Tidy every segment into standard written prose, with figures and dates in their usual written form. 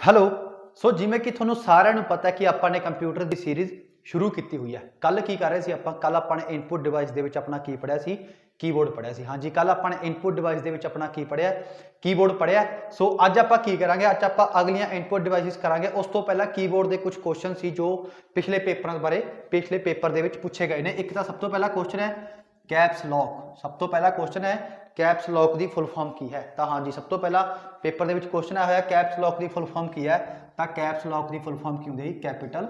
Hello. सो जिमें कि थोनों सारिਆਂ ਨੂੰ पता है कि आपने कंप्यूटर की सीरीज़ शुरू की हुई है। कल की कर रहे थे आप, कल आपने इनपुट डिवाइस के अपना की पढ़िया सी, कीबोर्ड पढ़िया सी। हाँ जी, कल आपने इनपुट डिवाइस के अपना की पढ़िया, कीबोर्ड पढ़िया। सो अज आप की करांगे, अज आप अगलियां इनपुट डिवाइसिस करांगे। उस तो पहला कीबोर्ड के कुछ क्वेश्चन सी जो पिछले पेपरों बारे पिछले पेपर के पूछे गए हैं। एक तो सब तो पहला क्वेश्चन है कैप्स लॉक। सब तो पहला क्वेश्चन है कैप्स लॉक की फुल फॉर्म की है। तो हाँ जी, सब तो पहला पेपर के क्वेश्चन आया कैप्स लॉक की फुल फॉर्म की है। तो कैप्स लॉक की फुल फॉर्म की होंगी कैपिटल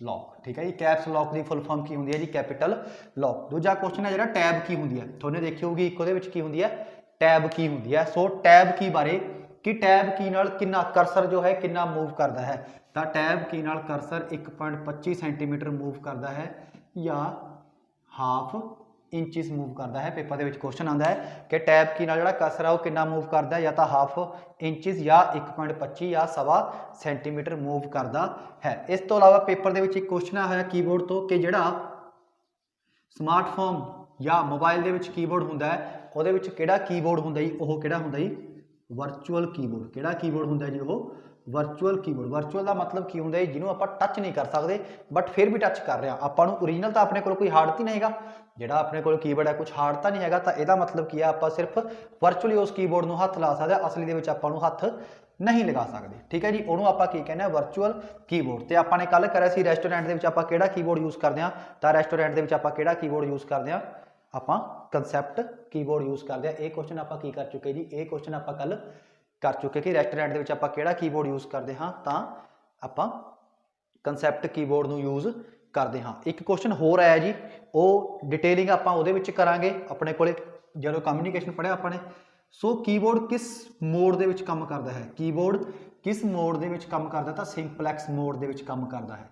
लॉक। ठीक है जी, कैप्स लॉक की फुल फॉर्म की होंगी है जी कैपिटल लॉक। दूजा क्वेश्चन है जो टैब की होंगी है, थोड़े देखी होगी एक की होंगी है टैब की होंगी है। सो टैब की बारे कि टैब की नाल कितना करसर जो है कितना मूव करता है। तो टैब की नाल करसर 1.25 सेंटीमीटर मूव करता है या हाफ इंचिस मूव करता है। पेपर के क्वेश्चन आता है कि टैब की नाल कसर है वो कितना मूव करता है, या तो हाफ इंचिस या 1.25 या सवा सेंटीमीटर मूव करता है। इस तो अलावा पेपर के एक क्वेश्चन आया कीबोर्ड तो कि जोड़ा स्मार्टफोन या मोबाइल के कीबोर्ड होंगे वो कि कीबोर्ड होंगे जी, वो कि होंगे जी वर्चुअल कीबोर्ड। कि कीबोर्ड होंगे जी वो वर्चुअल कीबोर्ड। वर्चुअल का मतलब की होंगे जिन्होंने आप टच नहीं कर सकते बट फिर भी टच कर रहे हैं। आपको ओरिजिनल तो अपने कोई हार्ड तो नहीं है, जोड़ा अपने को कीबोर्ड है कुछ हार्ड तो नहीं है। तो यह मतलब की है आप सिर्फ वर्चुअली उस कीबोर्ड को हथ ला सकते, असली आपको हथ नहीं लगा सकते। ठीक है जी, उन्होंने आप कहने वर्चुअल कीबोर्ड। तो आपने कल करा सी रेस्टोरेंट के आप कीबोर्ड यूज़ करते हैं। तो रेस्टोरेंट के आप कीबोर्ड यूज़ करते हैं, आप कंसैप्ट कीबोर्ड यूज़ करते हैं। ये क्वेश्चन आप कर चुके जी, ये क्वेश्चन आप कल कर चुके कि रेस्टोरेंट के आप कीबोर्ड यूज़ करते हाँ, तो आप कंसैप्ट कीबोर्ड को यूज़ करते हाँ। एक क्वेश्चन होर आया जी, वो डिटेलिंग आप करांगे अपने को जो कम्यूनीकेशन पढ़िया अपने। सो कीबोर्ड किस मोड के काम करता है, कीबोर्ड किस मोड के काम करता, तो सिंपलैक्स मोड के काम करता है।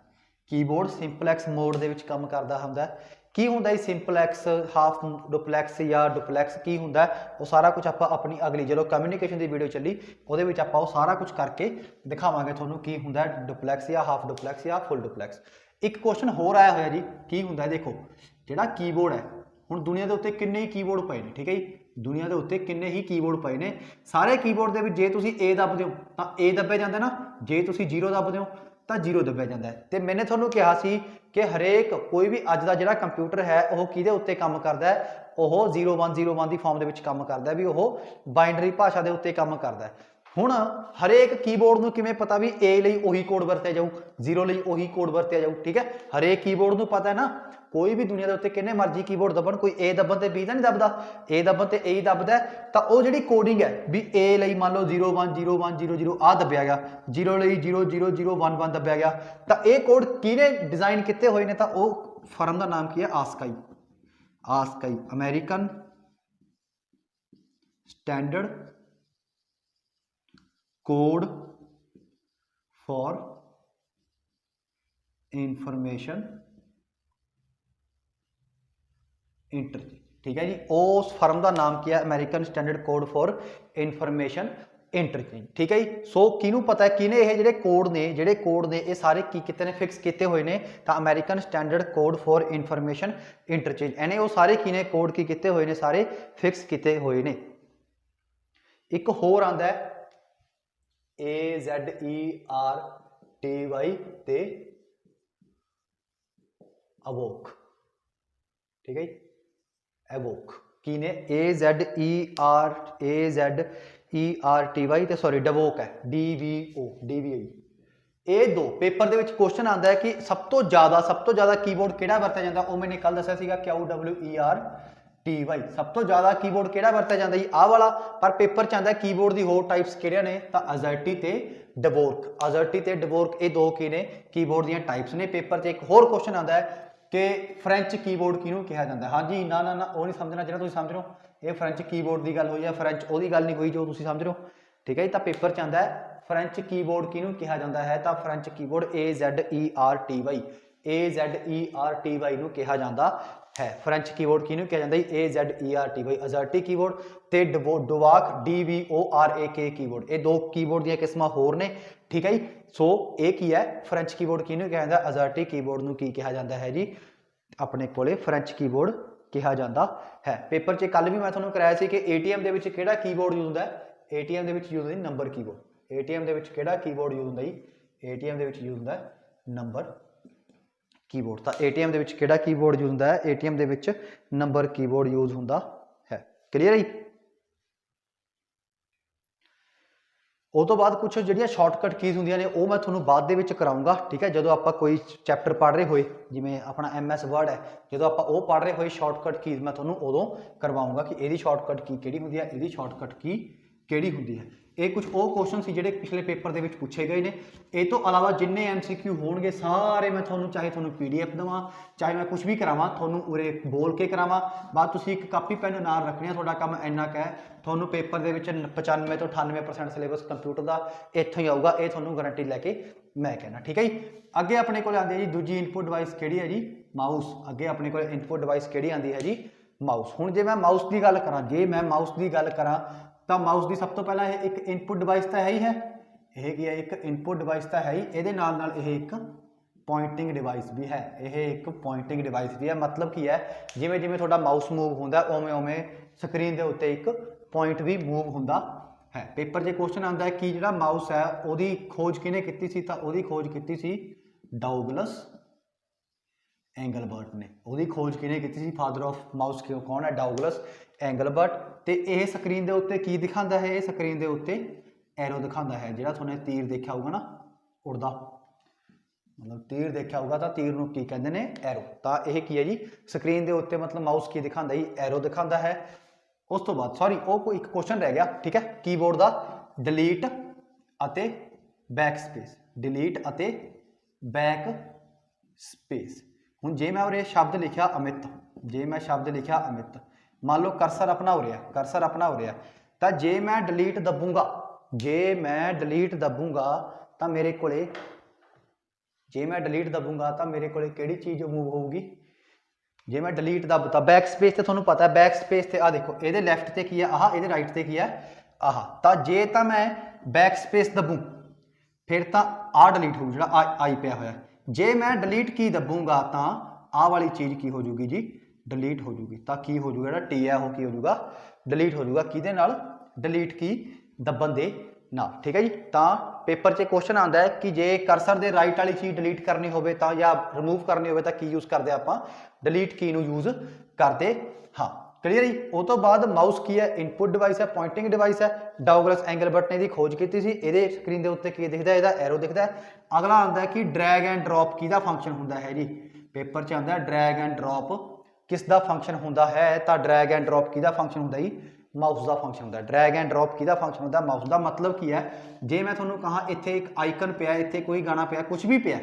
कीबोर्ड सिंपलैक्स मोड के काम करता होंगे। की होंगे सिंपलैक्स, हाफ डुपलैक्स या डुपलैक्स की होंगे, वो सारा कुछ आप अपनी अगली जो कम्यूनीकेशन की वीडियो चली वो आप सारा कुछ करके दिखावे थोनों की होंगे डुपलैक्स या हाफ डुपलैक्स या फुल डुपलैक्स। एक क्वेश्चन होर आया हुआ जी, की होंगे देखो जोड़ा कीबोर्ड है हुण दुनिया के उत्ते किन्ने ही कीबोर्ड पे हैं। ठीक है जी, दुनिया के उत्ते किन्ने ही कीबोर्ड पे ने। सारे कीबोर्ड के जे तुसीं ए दबदे हो तो ए दब्बिया जाता ना, जे तुसीं जीरो दबदे हो तो जीरो दब्बिया जाता है। तो मैंने थोनों कहा सी कि हरेक कोई भी अज का जो कंप्यूटर है वह किहदे उत्ते काम करता है, वह 0101 की फॉर्म के काम करता है, भी वह बाइनरी भाषा के उत्ते काम करता है। हुण हरेक कीबोर्ड को किवें पता भी ए लई उही कोड वरत्या जाऊ, जीरो लई उही कोड वरत्या जाऊ। ठीक है, हरेक कीबोर्ड को पता है ना, कोई भी दुनिया के उत्ते किन्ने मर्जी कीबोर्ड दबन, कोई ए दबन ते बी तो नहीं दबदा, ए दबन ते ए ही दबदा। तो वह जिहड़ी कोडिंग है भी ए लई मान लो 010100 आ दबिया गया, जीरो लई 00011 दबिया गया। तो यह कोड किहने डिजाइन किए हुए हैं, तो वह फर्म का नाम की है ASCII. ASCII American standard code for information interchange. ठीक है जी, उस फर्म का नाम क्या है American standard code for information interchange. ठीक है जी, सो किनू पता है किने ये जेडे कोड ने ये सारे की किते ने फिक्स किए हुए हैं, तो American standard code for information interchange इन्हें वो सारे किने कोड की किए हुए हैं, सारे फिक्स किए हुए हैं। एक होर आंदा है AZERTY ते अवोक। ठीक है, एवोक की ने AZERTY ते सॉरी डवोक है DVO। ये दो पेपर के क्वेश्चन आता है कि सब तो ज़्यादा कीबोर्ड किहड़ा वरत्या जाता, वो मैंने कल दसिया सीगा QWERTY। सब तो ज़्यादा कीबोर्ड किहड़ा वरत्या जाता जी आह वाला, पर पेपर च आता है कीबोर्ड की होर टाइप्स किहड़ियां ने, तो अजर्टी ते डवोर्क। अजर्टी ते डवोर्क ये दो की ने कीबोर्ड दी टाइप्स ने। पेपर च एक होर क्वेश्चन आता है कि फ्रेंच कीबोर्ड किहनूं कहा जाता है। हाँ जी, ना ना ना वो नहीं समझना जो तुम समझ रहे हो, ये फ्रेंच कीबोर्ड की गल हुई है, फ्रेंच वो गल नहीं हुई जो तुम समझ रहे हो। ठीक है, तो पेपर च आता है फ्रेंच कीबोर्ड किहनूं कहा जाता है, तो फ्रेंच कीबोर्ड AZERTY नूं कहा जाता है। फ्रेंच कीबोर्ड किहनूं कहा जाता है AZERTY अजर्टी कीबोर्ड ते डुवाक DVORAK कीबोर्ड। ये दो कीबोर्ड दी किस्मां होर ने। ठीक है जी, सो ये की है फ्रेंच कीबोर्ड किहनूं कहा जाता है, अजर्टी कीबोर्ड नूं की कहा जाता है जी अपने कोले फ्रेंच कीबोर्ड कहा जाता है। पेपर च कल भी मैं तुहानूं कराया सी कि ATM दे विच किहड़ा कीबोर्ड यूज होंदा है, ATM दे विच यूज होंदा नंबर कीबोर्ड। ATM ਦੇ ਵਿੱਚ ਕਿਹੜਾ ਕੀਬੋਰਡ ਯੂਜ਼ ਹੁੰਦਾ ਜੀ? ATM ਦੇ ਵਿੱਚ ਯੂਜ਼ ਹੁੰਦਾ ਨੰਬਰ ਕੀਬੋਰਡ। ਤਾਂ ATM ਦੇ ਵਿੱਚ ਕਿਹੜਾ ਕੀਬੋਰਡ ਯੂਜ਼ ਹੁੰਦਾ ਹੈ? ATM ਦੇ ਵਿੱਚ ਨੰਬਰ ਕੀਬੋਰਡ ਯੂਜ਼ ਹੁੰਦਾ ਹੈ। ਕਲੀਅਰ ਹੈ ਜੀ? ਉਹ ਤੋਂ ਬਾਅਦ ਕੁਝ ਜਿਹੜੀਆਂ ਸ਼ਾਰਟਕਟ ਕੀਜ਼ ਹੁੰਦੀਆਂ ਨੇ ਉਹ ਮੈਂ ਤੁਹਾਨੂੰ ਬਾਅਦ ਦੇ ਵਿੱਚ ਕਰਾਉਂਗਾ, ਠੀਕ ਹੈ। ਜਦੋਂ ਆਪਾਂ ਕੋਈ ਚੈਪਟਰ ਪੜ੍ਹ ਰਹੇ ਹੋਏ, ਜਿਵੇਂ ਆਪਣਾ MS ਵਰਡ ਹੈ, ਜਦੋਂ ਆਪਾਂ ਉਹ ਪੜ੍ਹ ਰਹੇ ਹੋਏ ਸ਼ਾਰਟਕਟ ਕੀਜ਼ ਮੈਂ ਤੁਹਾਨੂੰ ਉਦੋਂ ਕਰਵਾਉਂਗਾ ਕਿ ਇਹਦੀ ਸ਼ਾਰਟਕਟ ਕੀ ਕਿਹੜੀ ਹੁੰਦੀ ਹੈ, ਇਹਦੀ ਸ਼ਾਰਟਕਟ ਕੀ ਕਿਹੜੀ ਹੁੰਦੀ ਹੈ। ਇਹ ਕੁਝ ਉਹ ਕੁਐਸਚਨ ਸੀ ਜਿਹੜੇ ਪਿਛਲੇ ਪੇਪਰ ਦੇ ਵਿੱਚ ਪੁੱਛੇ ਗਏ ਨੇ। ਇਹ ਤੋਂ ਇਲਾਵਾ ਜਿੰਨੇ MCQ ਹੋਣਗੇ ਸਾਰੇ ਮੈਂ ਤੁਹਾਨੂੰ, ਚਾਹੇ ਤੁਹਾਨੂੰ PDF ਦੇਵਾਂ, ਚਾਹੇ ਮੈਂ ਕੁਝ ਵੀ ਕਰਾਵਾਂ, ਤੁਹਾਨੂੰ ਉਰੇ ਬੋਲ ਕੇ ਕਰਾਵਾਂ। ਬਾਅਦ ਤੁਸੀਂ ਇੱਕ ਕਾਪੀ ਪੈਨ ਨਾਲ ਰੱਖਣੀ ਆ, ਤੁਹਾਡਾ ਕੰਮ ਇੰਨਾ ਕੁ ਹੈ। ਤੁਹਾਨੂੰ ਪੇਪਰ ਦੇ ਵਿੱਚ 95 ਤੋਂ 98% ਸਿਲੇਬਸ ਕੰਪਿਊਟਰ ਦਾ ਇੱਥੋਂ ਹੀ ਆਊਗਾ, ਇਹ ਤੁਹਾਨੂੰ ਗਾਰੰਟੀ ਲੈ ਕੇ ਮੈਂ ਕਹਿਣਾ, ਠੀਕ ਹੈ ਜੀ। ਅੱਗੇ ਆਪਣੇ ਕੋਲ ਆਉਂਦੀ ਹੈ ਜੀ ਦੂਜੀ ਇਨਪੁਟ ਡਿਵਾਈਸ ਕਿਹੜੀ ਹੈ ਜੀ? ਮਾਊਸ। ਅੱਗੇ ਆਪਣੇ ਕੋਲ ਇਨਪੁਟ ਡਿਵਾਈਸ ਕਿਹੜੀ ਆਉਂਦੀ ਹੈ ਜੀ? ਮਾਊਸ। ਹੁਣ ਜੇ ਮੈਂ ਮਾਊਸ ਦੀ ਗੱਲ ਕਰਾਂ, ਤਾਂ ਮਾਊਸ ਦੀ ਸਭ ਤੋਂ ਪਹਿਲਾਂ ਇਹ ਇੱਕ ਇਨਪੁਟ ਡਿਵਾਈਸ ਤਾਂ ਹੈ ਹੀ ਹੈ। ਇਹ ਕੀ ਹੈ? ਇੱਕ ਇਨਪੁਟ ਡਿਵਾਈਸ ਤਾਂ ਹੈ ਹੀ, ਇਹਦੇ ਨਾਲ ਇਹ ਇੱਕ ਪੁਆਇੰਟਿੰਗ ਡਿਵਾਈਸ ਵੀ ਹੈ। ਇਹ ਇੱਕ ਪੁਆਇੰਟਿੰਗ ਡਿਵਾਈਸ ਵੀ ਹੈ। ਮਤਲਬ ਕੀ ਹੈ? ਜਿਵੇਂ ਜਿਵੇਂ ਤੁਹਾਡਾ ਮਾਊਸ ਮੂਵ ਹੁੰਦਾ ਉਵੇਂ ਉਵੇਂ ਸਕਰੀਨ ਦੇ ਉੱਤੇ ਇੱਕ ਪੁਆਇੰਟ ਵੀ ਮੂਵ ਹੁੰਦਾ ਹੈ। ਪੇਪਰ 'ਚ ਕੁਐਸਚਨ ਆਉਂਦਾ ਹੈ ਕਿ ਜਿਹੜਾ ਮਾਊਸ ਹੈ ਉਹਦੀ ਖੋਜ ਕਿਹਨੇ ਕੀਤੀ ਸੀ? ਤਾਂ ਉਹਦੀ ਖੋਜ ਕੀਤੀ ਸੀ ਡਾਊਗਲਸ ਐਂਗਲਬਰਟ ਨੇ। ਉਹਦੀ ਖੋਜ ਕਿਹਨੇ ਕੀਤੀ ਸੀ? ਫਾਦਰ ਆਫ ਮਾਊਸ ਕੌਣ ਹੈ? ਡਾਊਗਲਸ ਐਂਗਲਬਰਟ। ਤੇ ਇਹ ਸਕਰੀਨ ਦੇ ਉੱਤੇ ਕੀ ਦਿਖਾਉਂਦਾ ਹੈ? ਇਹ ਸਕਰੀਨ ਦੇ ਉੱਤੇ ਐਰੋ ਦਿਖਾਉਂਦਾ ਹੈ। ਜਿਹੜਾ ਤੁਹਾਨੂੰ ਤੀਰ ਦੇਖਿਆ ਹੋਊਗਾ ਨਾ ਉੜਦਾ, ਮਤਲਬ ਤੀਰ ਦੇਖਿਆ ਹੋਊਗਾ ਤਾਂ ਤੀਰ ਨੂੰ ਕੀ ਕਹਿੰਦੇ ਨੇ? ਐਰੋ। ਤਾਂ ਇਹ ਕੀ ਹੈ ਜੀ? ਸਕਰੀਨ ਦੇ ਉੱਤੇ ਮਤਲਬ ਮਾਊਸ ਕੀ ਦਿਖਾਉਂਦਾ ਜੀ? ਐਰੋ ਦਿਖਾਉਂਦਾ ਹੈ। ਉਸ ਤੋਂ ਬਾਅਦ ਸੌਰੀ ਉਹ ਕੋਈ ਇੱਕ ਕੁਐਸਚਨ ਰਹਿ ਗਿਆ, ਠੀਕ ਹੈ, ਕੀਬੋਰਡ ਦਾ ਡਿਲੀਟ ਅਤੇ ਬੈਕ ਸਪੇਸ। ਡਿਲੀਟ ਅਤੇ ਬੈਕ ਸਪੇਸ। ਹੁਣ ਜੇ ਮੈਂ ਉਰੇ ਸ਼ਬਦ ਲਿਖਿਆ ਅਮਿਤ, ਜੇ ਮੈਂ ਸ਼ਬਦ ਲਿਖਿਆ ਅਮਿਤ, ਮੰਨ ਲਓ ਕਰਸਰ ਆਪਣਾ ਹੋ ਰਿਹਾ, ਤਾਂ ਜੇ ਮੈਂ ਡਿਲੀਟ ਦੱਬੂਗਾ, ਤਾਂ ਮੇਰੇ ਕੋਲੇ ਕਿਹੜੀ ਚੀਜ਼ ਮੂਵ ਹੋਊਗੀ? ਜੇ ਮੈਂ ਡਿਲੀਟ ਦੱਬਤਾ ਬੈਕ ਸਪੇਸ ਤੇ, ਤੁਹਾਨੂੰ ਪਤਾ ਬੈਕ ਸਪੇਸ ਤੇ ਆ ਦੇਖੋ, ਇਹਦੇ ਲੈਫਟ ਤੇ ਕੀ ਹੈ ਆਹ, ਇਹਦੇ ਰਾਈਟ ਤੇ ਕੀ ਹੈ ਆਹ। ਤਾਂ ਜੇ ਤਾਂ ਮੈਂ ਬੈਕ ਸਪੇਸ ਦੱਬੂ ਫਿਰ ਤਾਂ ਆਹ ਡਿਲੀਟ ਹੋਊ, ਜਿਹੜਾ ਆਈ ਪਿਆ ਹੋਇਆ। ਜੇ ਮੈਂ ਡਿਲੀਟ ਕੀ ਦੱਬੂਗਾ ਤਾਂ ਆਹ ਵਾਲੀ ਚੀਜ਼ ਕੀ ਹੋ ਜੂਗੀ ਜੀ? ਡਿਲੀਟ ਹੋ ਜੂਗੀ। ਤਾਂ ਕੀ ਹੋ ਜੂਗਾ? ਜਿਹੜਾ ਟੀ ਹੈ ਉਹ ਕੀ ਹੋ ਜੂਗਾ? ਡਿਲੀਟ ਹੋ ਜੂਗਾ। ਕਿਹਦੇ ਨਾਲ? ਡਿਲੀਟ ਕੀ ਦੱਬਣ ਦੇ ਨਾਲ, ਠੀਕ ਹੈ ਜੀ। ਤਾਂ ਪੇਪਰ 'ਚ ਕੁਐਸਚਨ ਆਉਂਦਾ ਹੈ ਕਿ ਜੇ ਕਰਸਰ ਦੇ ਰਾਈਟ ਵਾਲੀ ਚੀਜ਼ ਡਿਲੀਟ ਕਰਨੀ ਹੋਵੇ ਤਾਂ, ਜਾਂ ਰਿਮੂਵ ਕਰਨੀ ਹੋਵੇ ਤਾਂ ਕੀ ਯੂਜ਼ ਕਰਦੇ ਆਪਾਂ? ਡਿਲੀਟ ਕੀ ਨੂੰ ਯੂਜ਼ ਕਰਦੇ ਹਾਂ। ਕਲੀਅਰ ਜੀ? ਉਹ ਤੋਂ ਬਾਅਦ ਮਾਊਸ ਕੀ ਹੈ? ਇਨਪੁਟ ਡਿਵਾਈਸ ਹੈ, ਪੁਆਇੰਟਿੰਗ ਡਿਵਾਈਸ ਹੈ। ਡਾਊਗਲਸ ਐਂਗਲਬਰਟ ਨੇ ਇਹਦੀ ਖੋਜ ਕੀਤੀ ਸੀ। ਇਹਦੇ ਸਕਰੀਨ ਦੇ ਉੱਤੇ ਕੀ ਦਿਖਦਾ? ਇਹਦਾ ਐਰੋ ਦਿਖਦਾ। ਅਗਲਾ ਆਉਂਦਾ ਹੈ ਕਿ ਡਰੈਗ ਐਂਡ ਡ੍ਰੌਪ ਕਿਹਦਾ ਫੰਕਸ਼ਨ ਹੁੰਦਾ ਹੈ ਜੀ? ਪੇਪਰ 'ਚ ਆਉਂਦਾ ਡਰੈਗ ਐਂਡ ਡ੍ਰੌਪ ਕਿਸ ਦਾ ਫੰਕਸ਼ਨ ਹੁੰਦਾ ਹੈ? ਤਾਂ ਡਰੈਗ ਐਂਡ ਡ੍ਰੌਪ ਕਿਹਦਾ ਫੰਕਸ਼ਨ ਹੁੰਦਾ ਜੀ? ਮਾਊਸ ਦਾ ਫੰਕਸ਼ਨ ਹੁੰਦਾ। ਡਰੈਗ ਐਂਡ ਡ੍ਰੌਪ ਕਿਹਦਾ ਫੰਕਸ਼ਨ ਹੁੰਦਾ? ਮਾਊਸ ਦਾ। ਮਤਲਬ ਕੀ ਹੈ? ਜੇ ਮੈਂ ਤੁਹਾਨੂੰ ਕਹਾਂ ਇੱਥੇ ਇੱਕ ਆਈਕਨ ਪਿਆ, ਇੱਥੇ ਕੋਈ ਗਾਣਾ ਪਿਆ, ਕੁਝ ਵੀ ਪਿਆ,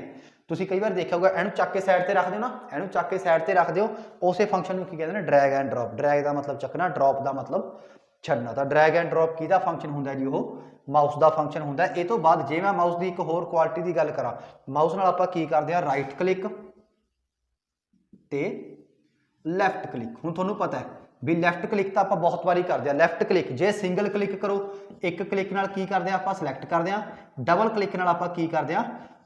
ਤੁਸੀਂ ਕਈ ਵਾਰ ਦੇਖਿਆ ਹੋਊਗਾ, ਇਹਨੂੰ ਚੱਕ ਕੇ ਸਾਈਡ ਤੇ ਰੱਖ ਦਿਓ ਨਾ, ਇਹਨੂੰ ਚੱਕ ਕੇ ਸਾਈਡ ਤੇ ਰੱਖ ਦਿਓ, ਉਸੇ ਫੰਕਸ਼ਨ ਨੂੰ ਕੀ ਕਹਿੰਦੇ ਨੇ? Drag and drop. ਡਰੈਗ ਦਾ ਮਤਲਬ ਚੱਕਣਾ, ਡ੍ਰੌਪ ਦਾ ਮਤਲਬ ਛੱਡਣਾ। ਤਾਂ ਡਰੈਗ ਐਂਡ ਡ੍ਰੌਪ ਕਿਹਦਾ ਫੰਕਸ਼ਨ ਹੁੰਦਾ ਜੀ? ਉਹ ਮਾਊਸ ਦਾ ਫੰਕਸ਼ਨ ਹੁੰਦਾ। ਇਹ ਤੋਂ ਬਾਅਦ ਜੇ ਮੈਂ ਮਾਊਸ ਦੀ ਇੱਕ ਹੋਰ ਕੁਆਲਿਟੀ ਦੀ ਗੱਲ ਕਰਾਂ, ਮਾਊਸ ਨਾਲ ਆਪਾਂ ਕੀ ਕਰਦੇ ਹਾਂ? ਰਾਈਟ ਕਲਿੱਕ ਤੇ ਲੈਫਟ ਕਲਿੱਕ। ਹੁਣ ਤੁਹਾਨੂੰ ਪਤਾ ਹੈ ਵੀ ਲੈਫਟ ਕਲਿੱਕ ਤਾਂ ਆਪਾਂ ਬਹੁਤ ਵਾਰੀ ਕਰਦੇ ਆ। ਲੈਫਟ ਕਲਿੱਕ ਜੇ ਸਿੰਗਲ ਕਲਿੱਕ ਕਰੋ, ਇੱਕ ਕਲਿੱਕ ਨਾਲ ਕੀ ਕਰਦੇ ਆ ਆਪਾਂ? ਸਿਲੈਕਟ ਕਰਦੇ ਆ। ਡਬਲ ਕਲਿੱਕ ਨਾਲ ਆਪਾਂ ਕੀ ਕਰਦੇ ਆ?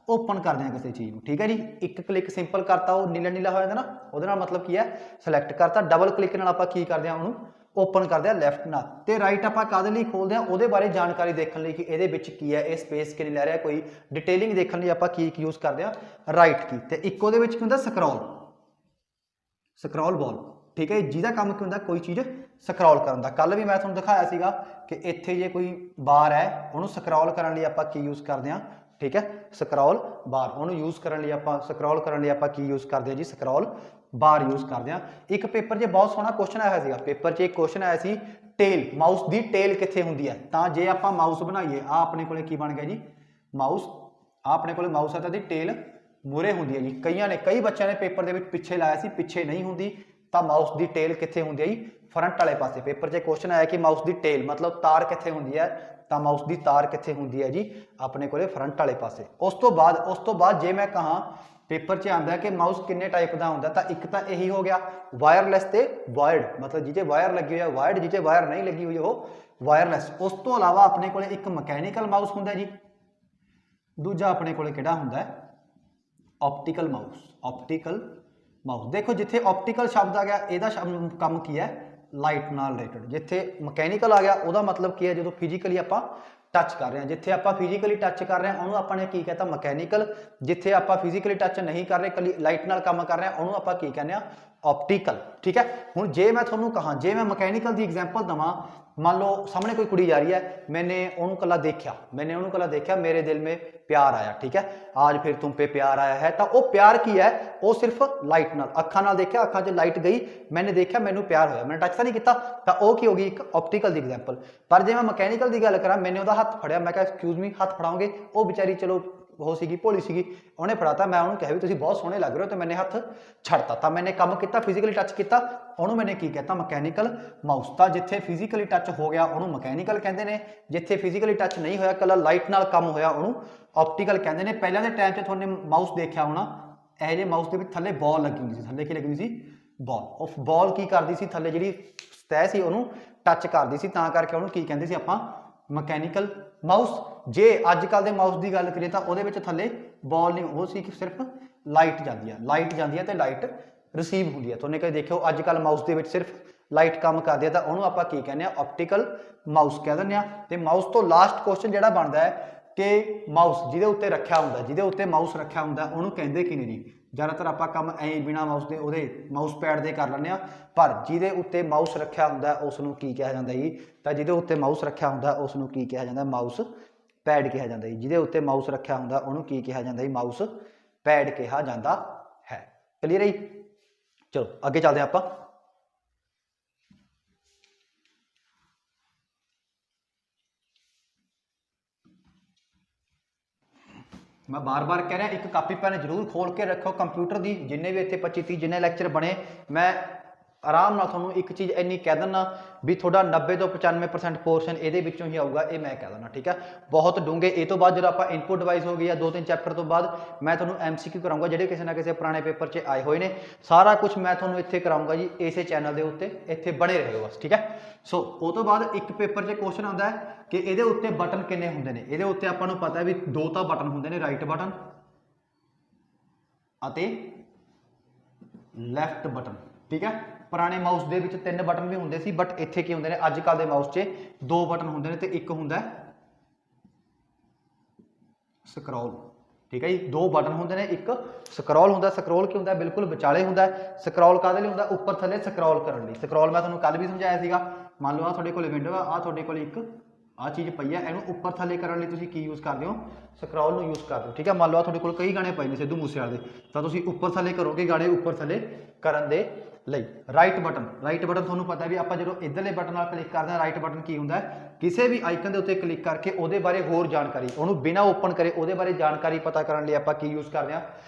ਓਪਨ ਕਰਦੇ ਆ ਕਿਸੇ ਚੀਜ਼ ਨੂੰ, ਠੀਕ ਹੈ ਜੀ। ਇੱਕ ਕਲਿੱਕ ਸਿੰਪਲ ਕਰਤਾ, ਉਹ ਨੀਲਾ ਨੀਲਾ ਹੋ ਜਾਂਦਾ ਨਾ, ਉਹਦੇ ਨਾਲ ਮਤਲਬ ਕੀ ਹੈ? ਸਿਲੈਕਟ ਕਰਤਾ। ਡਬਲ ਕਲਿੱਕ ਨਾਲ ਆਪਾਂ ਕੀ ਕਰਦੇ ਆ? ਉਹਨੂੰ ਓਪਨ ਕਰਦੇ ਆ ਲੈਫਟ ਨਾਲ। ਤੇ ਰਾਈਟ ਆਪਾਂ ਕਾਹਦੇ ਲਈ ਖੋਲਦੇ ਆ? ਉਹਦੇ ਬਾਰੇ ਜਾਣਕਾਰੀ ਦੇਖਣ ਲਈ ਕਿ ਇਹਦੇ ਵਿੱਚ ਕੀ ਹੈ, ਇਹ ਸਪੇਸ ਕਿੰਨੀ ਲੈ ਰਿਹਾ, ਕੋਈ ਡਿਟੇਲਿੰਗ ਦੇਖਣ ਲਈ ਆਪਾਂ ਕੀ ਯੂਜ਼ ਕਰਦੇ ਆ? ਰਾਈਟ ਕੀ। ਤੇ ਇੱਕ ਉਹਦੇ ਵਿੱਚ ਕੀ ਹੁੰਦਾ? ਸਕਰੋਲ ਬਾਲ, ਠੀਕ ਹੈ। ਜਿਹਦਾ ਕੰਮ ਕੀ ਹੁੰਦਾ? ਕੋਈ ਚੀਜ਼ ਸਕਰੋਲ ਕਰਨ ਦਾ। ਕੱਲ ਵੀ ਮੈਂ ਤੁਹਾਨੂੰ ਦਿਖਾਇਆ ਸੀਗਾ ਕਿ ਇੱਥੇ ਜੇ ਕੋਈ ਬਾਰ ਹੈ, ਉਹਨੂੰ ਸਕਰੋਲ ਕਰਨ ਲਈ ਆਪਾਂ ਕੀ ਯੂਜ਼ ਕਰਦੇ ਹਾਂ? ਠੀਕ ਹੈ, ਸਕਰੋਲ ਬਾਰ। ਉਹਨੂੰ ਯੂਜ਼ ਕਰਨ ਲਈ ਆਪਾਂ ਸਕਰੋਲ ਕਰਨ ਲਈ ਆਪਾਂ ਕੀ ਯੂਜ਼ ਕਰਦੇ ਹਾਂ ਜੀ? ਸਕਰੋਲ ਬਾਰ ਯੂਜ਼ ਕਰਦੇ ਹਾਂ। ਇੱਕ ਪੇਪਰ 'ਚ ਬਹੁਤ ਸੋਹਣਾ ਕੁਐਸਚਨ ਆਇਆ ਸੀਗਾ। ਪੇਪਰ 'ਚ ਇੱਕ ਕੁਐਸਚਨ ਆਇਆ ਸੀ, ਟੇਲ, ਮਾਊਸ ਦੀ ਟੇਲ ਕਿੱਥੇ ਹੁੰਦੀ ਹੈ? ਤਾਂ ਜੇ ਆਪਾਂ ਮਾਊਸ ਬਣਾਈਏ, ਆ ਆਪਣੇ ਕੋਲੇ ਕੀ ਬਣ ਗਿਆ ਜੀ? ਮਾਊਸ। ਆ ਆਪਣੇ ਕੋਲੇ ਮਾਊਸ ਹੈ ਤਾਂ ਇਹਦੀ ਟੇਲ ਮੂਰੇ ਹੁੰਦੀ ਹੈ ਜੀ। ਕਈ ਬੱਚਿਆਂ ਨੇ ਪੇਪਰ ਦੇ ਵਿੱਚ ਪਿੱਛੇ ਲਾਇਆ ਸੀ, ਪਿੱਛੇ ਨਹੀਂ ਹੁੰਦੀ। ਤਾਂ ਮਾਊਸ ਦੀ ਟੇਲ ਕਿੱਥੇ ਹੁੰਦੀ ਹੈ ਜੀ? ਫਰੰਟ ਵਾਲੇ ਪਾਸੇ। ਪੇਪਰ 'ਚ ਕੁਐਸਚਨ ਆਇਆ ਕਿ ਮਾਊਸ ਦੀ ਟੇਲ ਮਤਲਬ ਤਾਰ ਕਿੱਥੇ ਹੁੰਦੀ ਹੈ? ਤਾਂ ਮਾਊਸ ਦੀ ਤਾਰ ਕਿੱਥੇ ਹੁੰਦੀ ਹੈ ਜੀ? ਆਪਣੇ ਕੋਲੇ ਫਰੰਟ ਵਾਲੇ ਪਾਸੇ। ਉਸ ਤੋਂ ਬਾਅਦ ਜੇ ਮੈਂ ਕਹਾਂ, ਪੇਪਰ 'ਚ ਆਉਂਦਾ ਕਿ ਮਾਊਸ ਕਿੰਨੇ ਟਾਈਪ ਦਾ ਹੁੰਦਾ, ਤਾਂ ਇੱਕ ਤਾਂ ਇਹੀ ਹੋ ਗਿਆ ਵਾਇਰਲੈਸ ਤੇ ਵਾਇਰਡ, ਮਤਲਬ ਜਿਹਦੇ ਵਾਇਰ ਲੱਗੀ ਹੋਈ ਹੈ ਵਾਇਰਡ, ਜਿਹਦੇ ਵਾਇਰ ਨਹੀਂ ਲੱਗੀ ਹੋਈ ਉਹ ਵਾਇਰਲੈਸ। ਉਸ ਤੋਂ ਇਲਾਵਾ ਆਪਣੇ ਕੋਲੇ ਇੱਕ ਮਕੈਨੀਕਲ ਮਾਊਸ ਹੁੰਦਾ ਜੀ, ਦੂਜਾ ਆਪਣੇ ਕੋਲੇ ਕਿਹੜਾ ਹੁੰਦਾ ਹੈ? Optical mouse. Optical mouse. ਦੇਖੋ ਜਿੱਥੇ ਆਪਟੀਕਲ ਸ਼ਬਦ ਆ ਗਿਆ, ਇਹਦਾ ਕੰਮ ਕੀ ਹੈ? ਲਾਈਟ ਨਾਲ ਰਿਲੇਟਡ। ਜਿੱਥੇ ਮਕੈਨੀਕਲ ਆ ਗਿਆ, ਉਹਦਾ ਮਤਲਬ ਕੀ ਹੈ? ਜਦੋਂ ਫਿਜ਼ੀਕਲੀ ਆਪਾਂ टच कर रहे हैं। जिथे आप फिजिकली टच कर रहे हैं उन्होंने आपने की कहता मकैनिकल, जिथे आप फिजिकली टच नहीं कर रहे कली लाइट नाल काम कर रहे हैं उन्होंने आप की कहने ऑप्टिकल। ठीक है, हुण जे मैं थोनू कहा जे मैं मकैनिकल की एग्जाम्पल देवां, मान लो सामने कोई कुड़ी जा रही है, मैंने उन्होंने कला देखा, मेरे दिल में प्यार आया, ठीक है, आज फिर तुम पे प्यार आया है, तो वो प्यार की है, वो सिर्फ लाइट नाल अखा नाल देखा, अखा च लाइट गई, मैंने देखा, मैंने प्यार होया, मैंने टच तो नहीं किया, तो वो की होगी एक ऑप्टिकल की एग्जाम्पल। पर जे मैं मकैनिकल की गल करा, मैंने वह हथ फड़िया, मैं कहा एक्सक्यूज मी, हथ फड़ाओगे, वो बेचारी चलो वो सी भोली सी, उन्हें फड़ाता, मैं उन्होंने कहा भी तुम बहुत सोहने लग रहे हो, तो मैंने हथ छड़ता, तो मैंने काम किया फिजिकली टच किया, उन्होंने मैंने की कहता मकैनिकल माउस। तो जिथे फिजिकली टच हो गया उन्होंने मकैनिकल कहते हैं, जिथे फिजिकली टच नहीं होया कला लाइट नाल काम होया उन्होंने ऑप्टिकल कहते हैं। पहले के टाइम से थोड़े माउस देखा होना, यह जे माउस के थले बॉल लगी हुई थी, थले की लगी हुई सी बॉल, और बॉल की करती सी थले जी सतह से उन्होंने टच करती सी, तां करके उन्होंने की कहते सी आपां मकैनिकल माउस। जे अजकल के माउस की गल करिए तो वो थले बॉल नहीं, वो सी सिर्फ लाइट जाती है, तो लाइट रिसीव होंगी है। तुमने कहीं देखो अजकल माउस के सिर्फ लाइट काम करती है, तो उन्होंने आप की कहने ऑप्टिकल माउस कह दें। तो माउस तो लास्ट क्वेश्चन जो बनता है कि माउस जिहदे उत्ते रखा होंदा, जिहदे उत्ते माउस रखा होंदा उन्होंने कहते कि नहीं जी, ज़्यादातर आप काम ऐ बिना माउस के वो माउस पैड के कर लें, पर जिहदे उत्ते माउस रखा होंदा उसनूं की कहा जाता जी, तो जिहदे उत्ते माउस रखा होंदा उसनूं की कहा जाता माउस पैड कहा जाता जी, जिहदे उत्ते माउस रखा होंदा उन्होंने की कहा जाता जी, माउस पैड कहा जाता है। क्लीयर है जी, चलो अगे चलते हैं आप। मैं बार बार कह रहा एक कापी पैन जरूर खोल के रखो कंप्यूटर की, जिन्हें भी इतने 25-30 जिन्हें लैक्चर बने, मैं आराम नाल तुहानूं एक चीज़ इन्नी कह दिना भी थोड़ा 90 तो 95% पोर्शन ये ही आऊगा, ये मैं कह दिना, ठीक है। बहुत डूंगे ये तो बाद जो आप इनपुट डिवाइस हो गई है 2-3 चैप्टर तो बाद मैं थोड़ा MCQ कराऊंगा, जो किसी ना किसी पुराने पेपर से आए हुए हैं, सारा कुछ मैं थोड़ा इतने कराऊंगा जी इस चैनल के उत्ते, इतने बने रहे बस, ठीक है। सो वो तो बाद एक पेपर से क्वेश्चन आता है कि ये उत्ते बटन किन्ने होंगे ने, ये उत्ते आपां नूं पता है भी 2 तो बटन होंगे ने, राइट बटन अते लैफ्ट बटन, ठीक है। पुराने माउस के 3 बटन भी होंगे सी, बट इत्थे की होंगे ने अजकल के माउस से 2 बटन होंगे ने, तो एक होंगे स्क्रॉल, ठीक है जी, 2 बटन होंगे ने, एक स्क्रॉल होंगे, स्क्रॉल की होंगे बिल्कुल विचाले होंगे, स्क्रॉल काहदे लई होंगे उपर थले स्क्रॉल करने लई, स्क्रॉल मैं तुहानूं कल भी समझाया सीगा, मान लो आ तुहाडे कोल विंडो आ तुहाडे कोल एक आ चीज़ पई है, इहनूं उपर थले करने लई तुसीं की यूज़ करदे हो, स्क्रॉल नूं यूज़ करदे हो, ठीक है। मान लो तुहाडे कोल कई गाने पए ने सिद्धू मूसेवाले दे, तां तुसीं उपर थले करोगे गाने उपर थले करन दे लई। राइट बटन तुहानूं पता है भी आपां जदों इधरले बटन नाल क्लिक करदे हां, राइट बटन की हुंदा है किसी भी आइकन के उत्ते क्लिक करके उहदे बारे होर जानकारी, उहनूं बिना ओपन करे उहदे बारे जानकारी पता करने लई आपां की यूज़ करदे हां